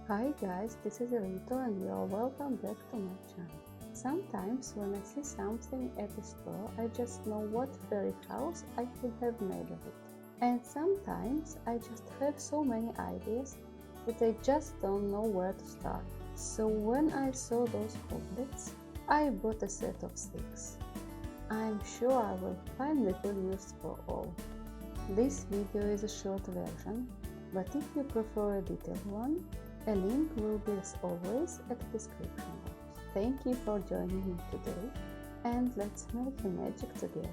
Hi guys, this is Rito and you are welcome back to my channel. Sometimes when I see something at a store, I just know what fairy house I could have made of it. And sometimes I just have so many ideas that I just don't know where to start. So when I saw those goblets, I bought a set of 6. I'm sure I will find little use for all. This video is a short version, but if you prefer a detailed one, a link will be as always at the description box. Thank you for joining me today, and let's make the magic together.